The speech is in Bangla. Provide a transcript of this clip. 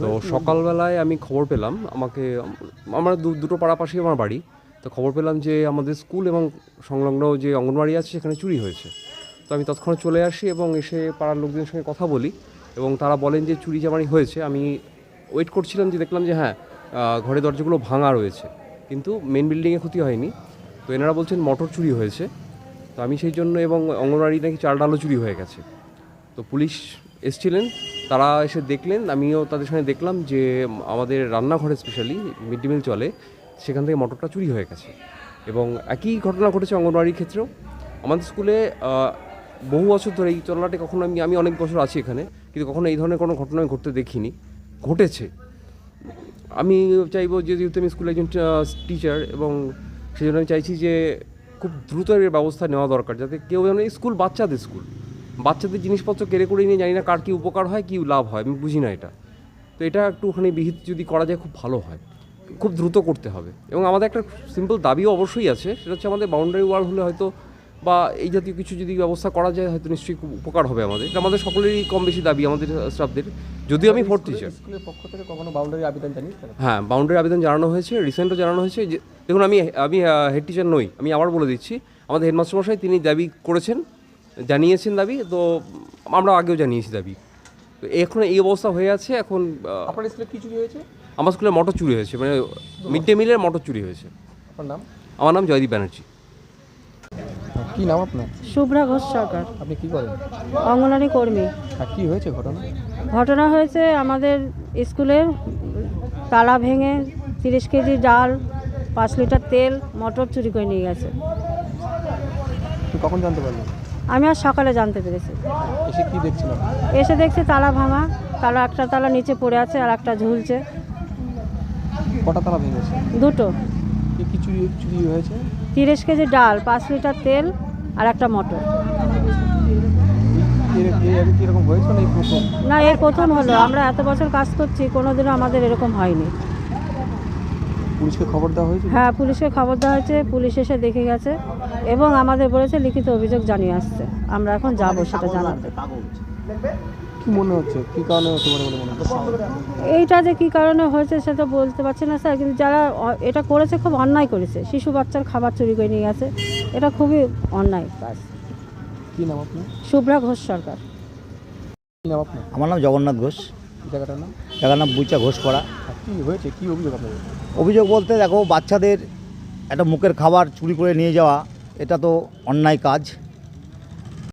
তো সকালবেলায় আমি খবর পেলাম, আমার দুটো পাড়া পাশেই আমার বাড়ি। তো খবর পেলাম যে আমাদের স্কুল এবং সংলগ্ন যে অঙ্গনবাড়ি আছে সেখানে চুরি হয়েছে। তো আমি তৎক্ষণাৎ চলে আসি এবং এসে পাড়ার লোকজনের সঙ্গে কথা বলি এবং তারা বলেন যে চুরি জামারি হয়েছে। আমি ওয়েট করছিলাম, যে দেখলাম যে হ্যাঁ, ঘরের দরজাগুলো ভাঙা রয়েছে, কিন্তু মেন বিল্ডিংয়ে ক্ষতি হয়নি। তো এনারা বলছেন মোটর চুরি হয়েছে। তো আমি সেই জন্য, এবং অঙ্গনবাড়ি নাকি চাল ডালও চুরি হয়ে গেছে। তো পুলিশ এসছিলেন, তারা এসে দেখলেন, আমিও তাদের সঙ্গে দেখলাম যে আমাদের রান্নাঘরে স্পেশালি মিড ডে মিল চলে, সেখান থেকে মোটরটা চুরি হয়ে গেছে। এবং একই ঘটনা ঘটেছে অঙ্গনবাড়ির ক্ষেত্রেও। আমাদের স্কুলে বহু বছর ধরে এই চলাটে কখনো আমি অনেক বছর আছি এখানে, কিন্তু কখনো এই ধরনের কোনো ঘটনা আমি ঘটতে দেখিনি। ঘটেছে। আমি চাইবো যে, যেহেতু আমি স্কুলে একজন টিচার, এবং সেই জন্য আমি চাইছি যে খুব দ্রুত এর ব্যবস্থা নেওয়া দরকার, যাতে কেউ যেন, এই স্কুল বাচ্চাদের জিনিসপত্র কেড়ে করে নিয়ে, জানি না কার কী উপকার হয়, কী লাভ হয়, আমি বুঝি না এটা। তো এটা একটুখানি বিহিত যদি করা যায় খুব ভালো হয়, খুব দ্রুত করতে হবে। এবং আমাদের একটা সিম্পল দাবিও অবশ্যই আছে, সেটা হচ্ছে আমাদের বাউন্ডারি ওয়াল হলে হয়তো, বা এই জাতীয় কিছু যদি ব্যবস্থা করা যায়, হয়তো নিশ্চয়ই খুব উপকার হবে আমাদের। এটা আমাদের সকলেরই কম বেশি দাবি, আমাদের স্টাফদের। যদিও আমি ফোর্থ টিচার। স্কুলের পক্ষ থেকে কখনো বাউন্ডারি আবেদন জানিস? হ্যাঁ, বাউন্ডারি আবেদন জানানো হয়েছে, রিসেন্টও জানানো হয়েছে। যে দেখুন, আমি হেড টিচার নই, আমি আবার বলে দিচ্ছি, আমাদের হেডমাস্টার মশাই তিনি দাবি করেছেন, জানিয়েছেন দাবি, তো আমরা আগেও জানিয়েছি দাবি। তো এখন এই অবস্থা হয়ে আছে। এখন আপনার স্কুলে কি চুরি হয়েছে? আমার স্কুলে মোটর চুরি হয়েছে, মানে মিড ডে মিলের মোটর চুরি হয়েছে। আপনার নাম? আমার নাম জয়দীপ ব্যানার্জি। কি নাম আপনার? শুভ্রা ঘোষ সরকার, আপনি কি করেন? অঙ্গনওয়াড়ি কর্মী। আর কি হয়েছে ঘটনা? ঘটনা হয়েছে আমাদের স্কুলের তালা ভেঙে 30 কেজি ডাল, 5 লিটার তেল, মোটর চুরি করে নিয়ে গেছে। আপনি কখন জানতে পারলেন? আমি আজ সকালে জানতে পেরেছি। এসে কি দেখছেন আপনি? এসে দেখছি তালা ভাঙা, একটা তালা নিচে পড়ে আছে আর একটা ঝুলছে। কটা তালা ভেঙেছে? দুটো। কি কি চুরি চুরি হয়েছে? 30 কেজি ডাল, 5 লিটার তেল আর একটা মোটর। এরকম হয়েছে না এই প্রথম? না, এই প্রথম হলো। আমরা এত বছর কাজ করছি, কোনোদিনও আমাদের এরকম হয়নি। পুলিশকে খবর দেওয়া হয়েছে? হ্যাঁ, পুলিশকে খবর দেওয়া হয়েছে, পুলিশ এসে দেখে গেছে এবং আমাদের বলেছে লিখিত অভিযোগ জানিয়ে আসছে। আমরা এখন যাব সেটা জানাতে। কি মনে হচ্ছে, কি কারণে হতে পারে বলে মনে হচ্ছে? এইটা যে কী কারণে হয়েছে সেটা বলতে পারছি না স্যার, কিন্তু যারা এটা করেছে খুব অন্যায় করেছে। শিশু বাচ্চার খাবার চুরি করে নিয়ে গেছে, এটা খুবই অন্যায় কাজ। কি নাম আপনার? শুভ্রা ঘোষ সরকার। কি নাম আপনার? আমার নাম জগন্নাথ ঘোষ। জায়গাটার নাম? জায়গার নাম বুইচা ঘোষপাড়া। আর কি হয়েছে, কি অভিযোগ আপনার? অভিযোগ বলতে, দেখো, বাচ্চাদের একটা মুখের খাবার চুরি করে নিয়ে যাওয়া, এটা তো অন্যায় কাজ।